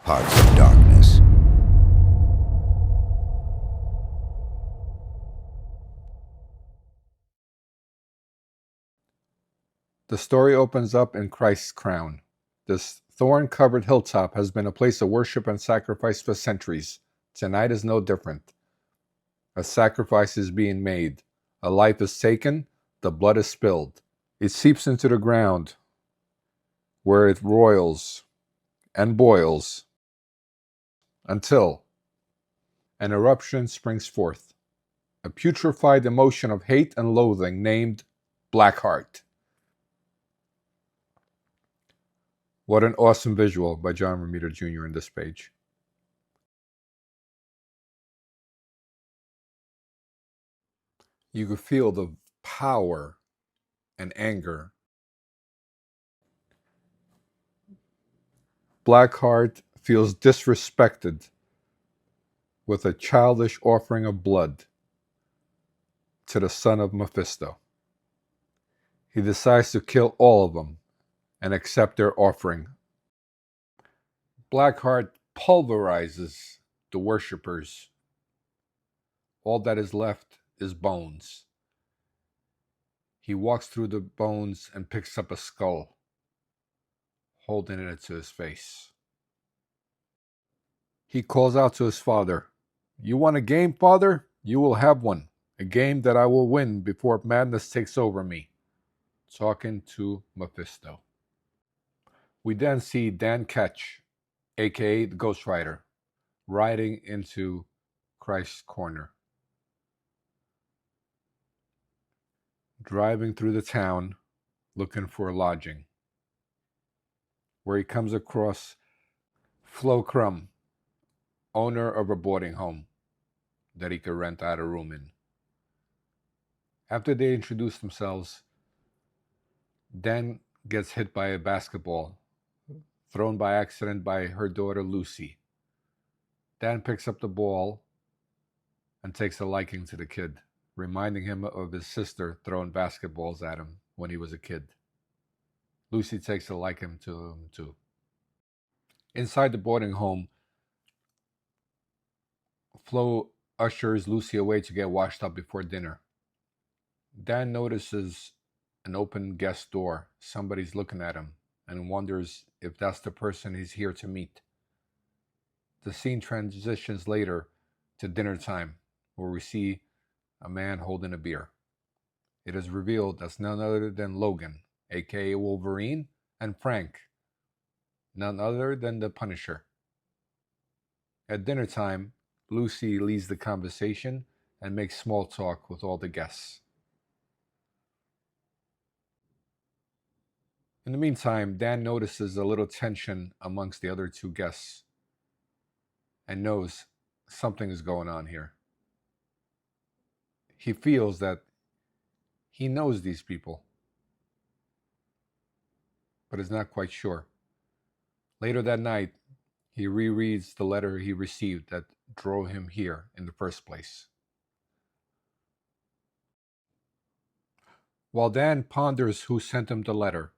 Hearts of Darkness. The story opens up in Christ's crown. This thorn-covered hilltop has been a place of worship and sacrifice for centuries. Tonight is no different. A sacrifice is being made. A life is taken. The blood is spilled. It seeps into the ground, where it roils and boils until an eruption springs forth. A putrefied emotion of hate and loathing named Black Heart. What an awesome visual by John Romita Jr. in this page. You could feel the power and anger. Blackheart feels disrespected with a childish offering of blood to the son of Mephisto. He decides to kill all of them and accept their offering. Blackheart pulverizes the worshippers. All that is left is bones. He walks through the bones and picks up a skull, holding it to his face. He calls out to his father, "You want a game, father? You will have one. A game that I will win before madness takes over me." Talking to Mephisto. We then see Dan Ketch, aka the Ghost Rider, riding into Christ's corner. Driving through the town, looking for a lodging, where he comes across Flo Crumb, owner of a boarding home that he could rent out a room in. After they introduce themselves, Dan gets hit by a basketball thrown by accident by her daughter Lucy. Dan picks up the ball and takes a liking to the kid, reminding him of his sister throwing basketballs at him when he was a kid. Lucy takes a liking to him too. Inside the boarding home, Flo ushers Lucy away to get washed up before dinner. Dan notices an open guest door. Somebody's looking at him and wonders if that's the person he's here to meet. The scene transitions later to dinner time, where we see a man holding a beer. It is revealed that's none other than Logan, aka Wolverine, and Frank, none other than the Punisher. At dinner time, Lucy leads the conversation and makes small talk with all the guests. In the meantime, Dan notices a little tension amongst the other two guests and knows something is going on here. He feels that he knows these people, but is not quite sure. Later that night, he rereads the letter he received that drove him here in the first place. While Dan ponders who sent him the letter,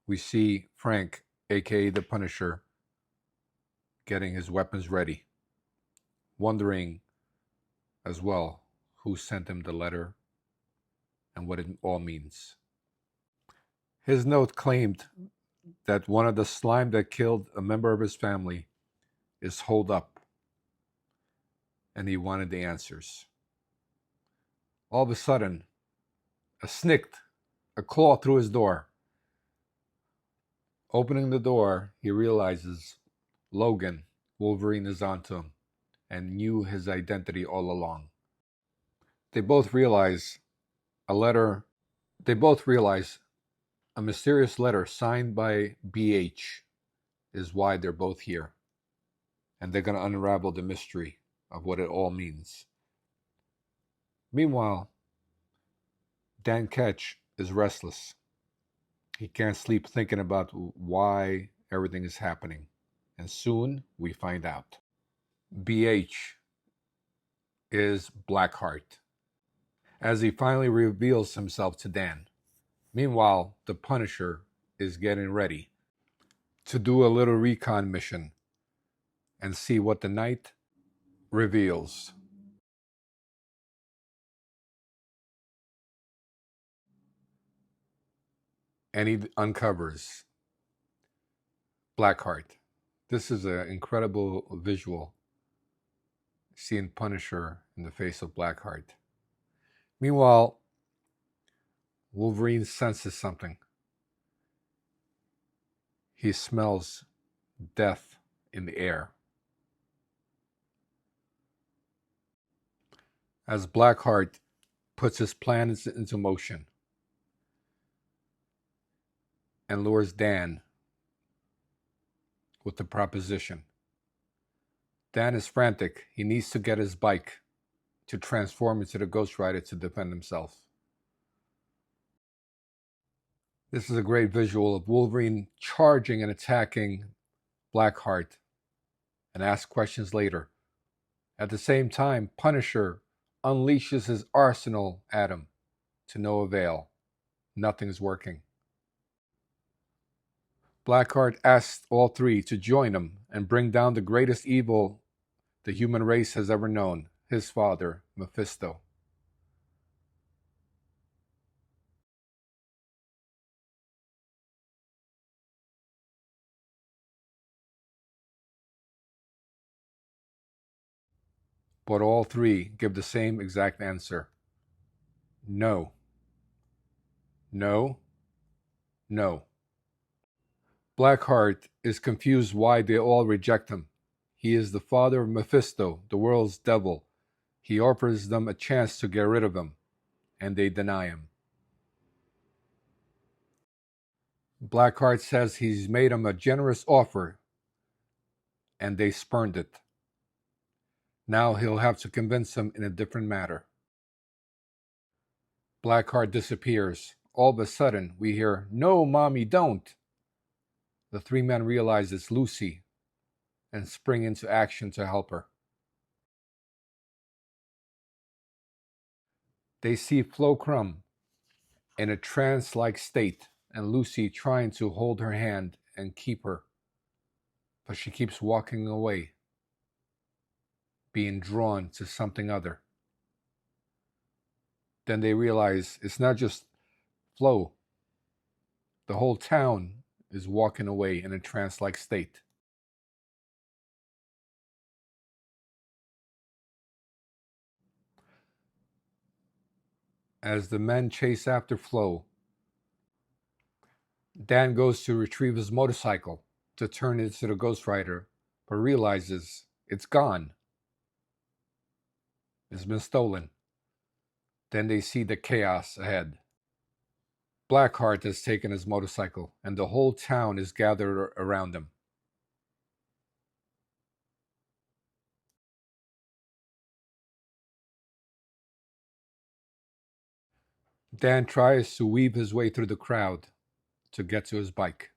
we see Frank, aka the Punisher, getting his weapons ready, wondering as well who sent him the letter and what it all means. His note claimed that one of the slime that killed a member of his family is holed up, and he wanted the answers. All of a sudden, a claw through his door. Opening the door, he realizes Logan, Wolverine, is onto him and knew his identity all along. They both realize a mysterious letter signed by BH is why they're both here. And they're going to unravel the mystery of what it all means. Meanwhile, Dan Ketch is restless. He can't sleep thinking about why everything is happening. And soon we find out. BH is Blackheart, as he finally reveals himself to Dan. Meanwhile, the Punisher is getting ready to do a little recon mission and see what the night reveals. And he uncovers Blackheart. This is an incredible visual, seeing Punisher in the face of Blackheart. Meanwhile, Wolverine senses something. He smells death in the air. As Blackheart puts his plans into motion and lures Dan with the proposition. Dan is frantic. He needs to get his bike to transform into the Ghost Rider to defend himself. This is a great visual of Wolverine charging and attacking Blackheart and asks questions later. At the same time, Punisher unleashes his arsenal at him to no avail. Nothing's working. Blackheart asks all three to join him and bring down the greatest evil the human race has ever known, his father, Mephisto. But all three give the same exact answer. No. No. No. Blackheart is confused why they all reject him. He is the father of Mephisto, the world's devil. He offers them a chance to get rid of him, and they deny him. Blackheart says he's made him a generous offer, and they spurned it. Now he'll have to convince him in a different matter. Blackheart disappears. All of a sudden, we hear, "No, Mommy, don't!" The three men realize it's Lucy and spring into action to help her. They see Flo Crumb in a trance-like state and Lucy trying to hold her hand and keep her. But she keeps walking away, being drawn to something other. Then they realize it's not just Flo. The whole town is walking away in a trance-like state. As the men chase after Flo, Dan goes to retrieve his motorcycle to turn it into the Ghost Rider, but realizes it's gone. It's been stolen. Then they see the chaos ahead. Blackheart has taken his motorcycle, and the whole town is gathered around him. Dan tries to weave his way through the crowd to get to his bike.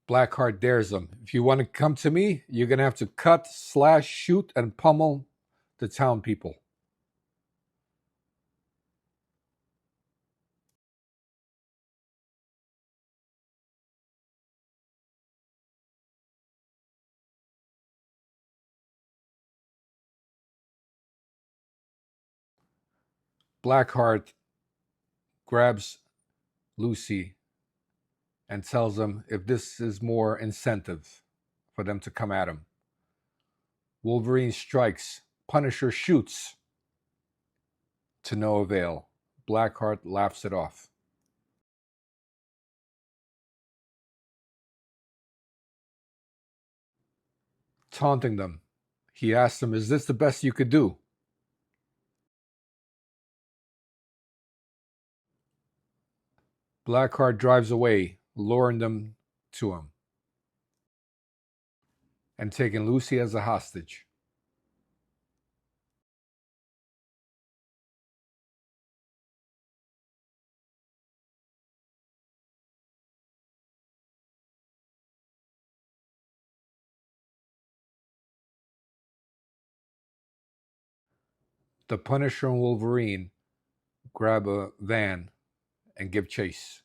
Blackheart dares him. "If you want to come to me, you're going to have to cut, slash, shoot, and pummel the town people." Blackheart grabs Lucy and tells him if this is more incentive for them to come at him. Wolverine strikes. Punisher shoots. To no avail. Blackheart laughs it off. Taunting them, he asks them, "Is this the best you could do?" Blackheart drives away, luring them to him, and taking Lucy as a hostage. The Punisher and Wolverine grab a van and give chase.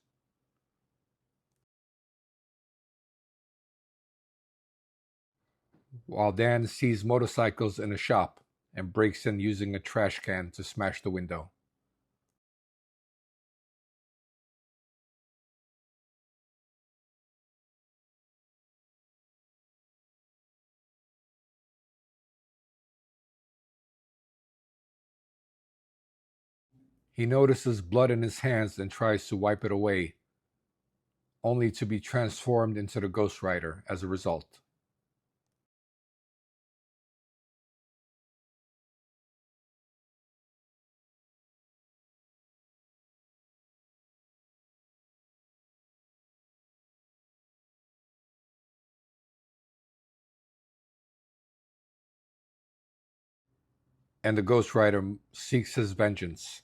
while Dan sees motorcycles in a shop and breaks in using a trash can to smash the window. He notices blood in his hands and tries to wipe it away, only to be transformed into the Ghost Rider as a result. And the Ghost Rider seeks his vengeance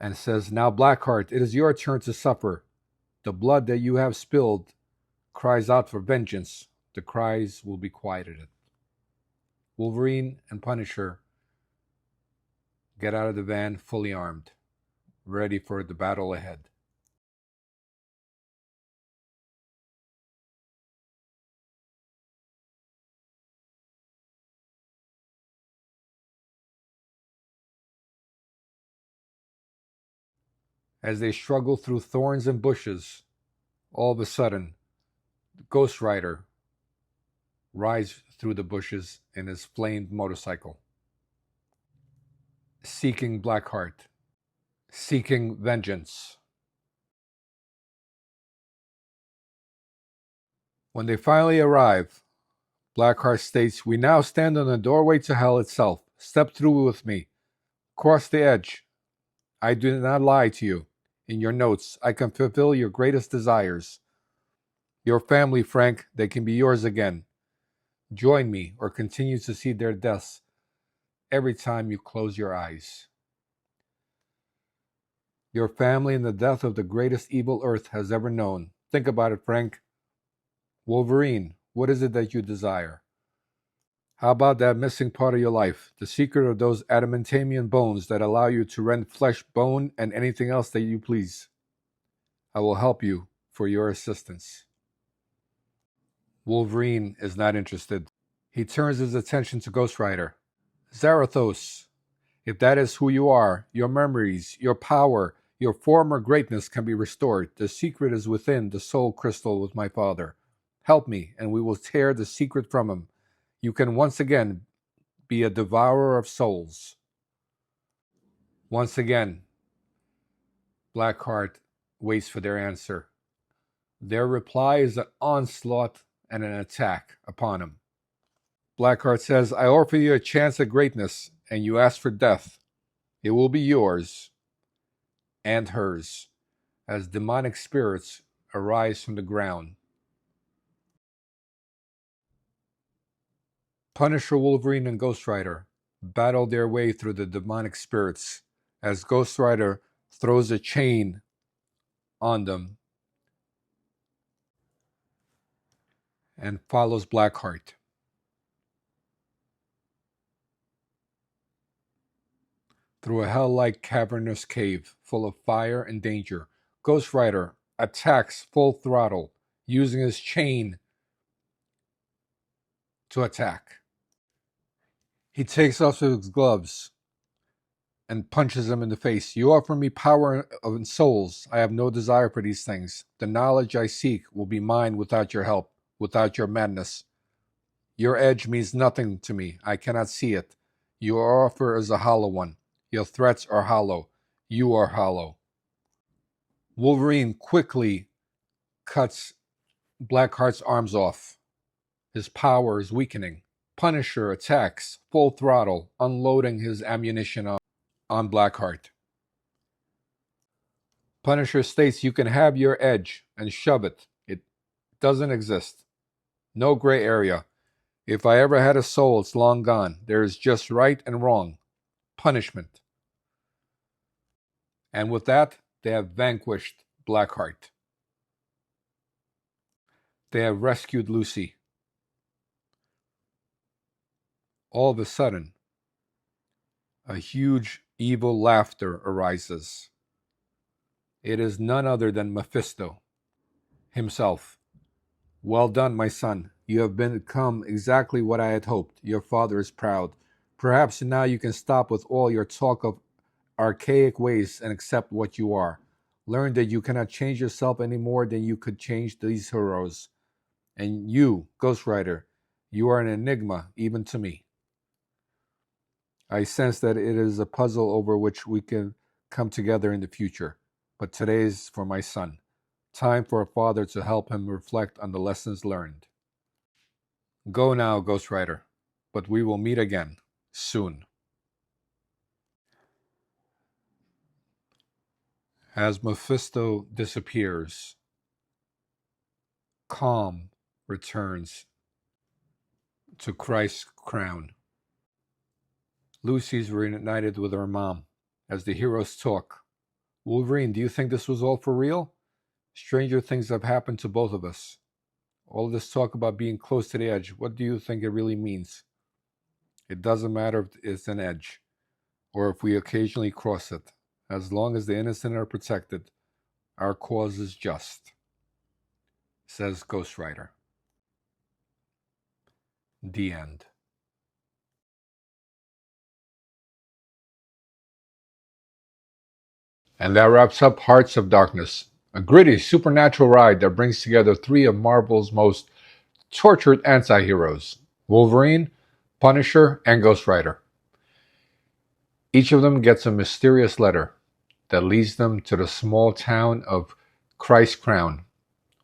and says, "Now, Blackheart, it is your turn to suffer. The blood that you have spilled cries out for vengeance. The cries will be quieted." Wolverine and Punisher get out of the van fully armed, ready for the battle ahead. As they struggle through thorns and bushes, all of a sudden, the Ghost Rider rides through the bushes in his flamed motorcycle, seeking Blackheart, seeking vengeance. When they finally arrive, Blackheart states, "We now stand on the doorway to hell itself. Step through with me. Cross the edge. I do not lie to you. In your notes, I can fulfill your greatest desires. Your family, Frank, they can be yours again. Join me or continue to see their deaths every time you close your eyes. Your family and the death of the greatest evil Earth has ever known. Think about it, Frank. Wolverine, what is it that you desire? How about that missing part of your life, the secret of those adamantium bones that allow you to rend flesh, bone, and anything else that you please? I will help you for your assistance." Wolverine is not interested. He turns his attention to Ghost Rider. "Zarathos, if that is who you are, your memories, your power, your former greatness can be restored. The secret is within the soul crystal with my father. Help me, and we will tear the secret from him. You can once again be a devourer of souls." Once again, Blackheart waits for their answer. Their reply is an onslaught and an attack upon him. Blackheart says, "I offer you a chance at greatness, and you ask for death. It will be yours and hers, as demonic spirits arise from the ground." Punisher, Wolverine, and Ghost Rider battle their way through the demonic spirits as Ghost Rider throws a chain on them and follows Blackheart. Through a hell-like cavernous cave full of fire and danger, Ghost Rider attacks full throttle, using his chain to attack. He takes off his gloves and punches him in the face. "You offer me power and souls. I have no desire for these things. The knowledge I seek will be mine without your help, without your madness. Your edge means nothing to me. I cannot see it. Your offer is a hollow one. Your threats are hollow. You are hollow." Wolverine quickly cuts Blackheart's arms off. His power is weakening. Punisher attacks full throttle, unloading his ammunition on Blackheart. Punisher states, "You can have your edge and shove it. It doesn't exist. No gray area. If I ever had a soul, it's long gone. There is just right and wrong. Punishment." And with that, they have vanquished Blackheart. They have rescued Lucy. All of a sudden, a huge evil laughter arises. It is none other than Mephisto himself. "Well done, my son. You have become exactly what I had hoped. Your father is proud. Perhaps now you can stop with all your talk of archaic ways and accept what you are. Learn that you cannot change yourself any more than you could change these heroes. And you, Ghost Rider, you are an enigma even to me. I sense that it is a puzzle over which we can come together in the future. But today is for my son. Time for a father to help him reflect on the lessons learned. Go now, Ghost Rider, but we will meet again soon. As Mephisto disappears, calm returns to Christ's crown. Lucy's reunited with her mom as the heroes talk. Wolverine, do you think this was all for real? Stranger things have happened to both of us. All this talk about being close to the edge, what do you think it really means? It doesn't matter if it's an edge, or if we occasionally cross it. As long as the innocent are protected, our cause is just, says Ghost Rider. The end. And that wraps up Hearts of Darkness, a gritty supernatural ride that brings together three of Marvel's most tortured anti-heroes, Wolverine, Punisher, and Ghost Rider. Each of them gets a mysterious letter that leads them to the small town of Christ's Crown,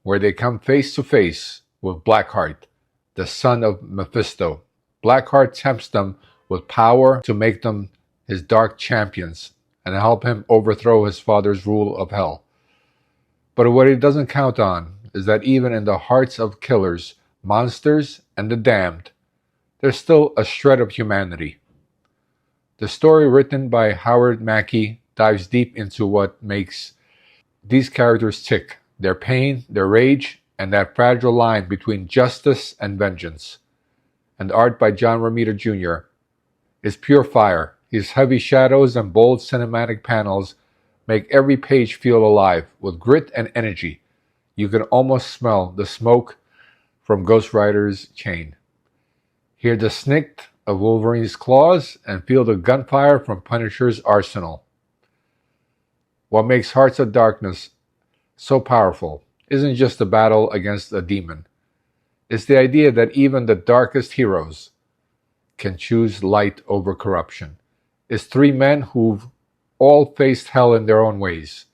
where they come face to face with Blackheart, the son of Mephisto. Blackheart tempts them with power to make them his dark champions and help him overthrow his father's rule of hell. But what he doesn't count on is that even in the hearts of killers, monsters, and the damned, there's still a shred of humanity. The story written by Howard Mackie dives deep into what makes these characters tick, their pain, their rage, and that fragile line between justice and vengeance. And art by John Romita Jr. is pure fire. His heavy shadows and bold cinematic panels make every page feel alive with grit and energy. You can almost smell the smoke from Ghost Rider's chain, hear the snick of Wolverine's claws, and feel the gunfire from Punisher's arsenal. What makes Hearts of Darkness so powerful isn't just the battle against a demon. It's the idea that even the darkest heroes can choose light over corruption. It's three men who've all faced hell in their own ways,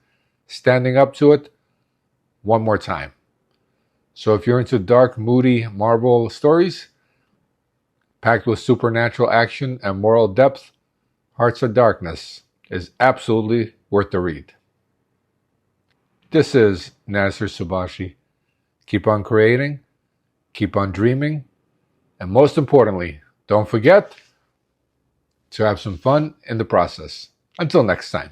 standing up to it one more time. So if you're into dark, moody Marvel stories, packed with supernatural action and moral depth, Hearts of Darkness is absolutely worth the read. This is Naser Subashi. Keep on creating, keep on dreaming, and most importantly, don't forget to have some fun in the process. Until next time.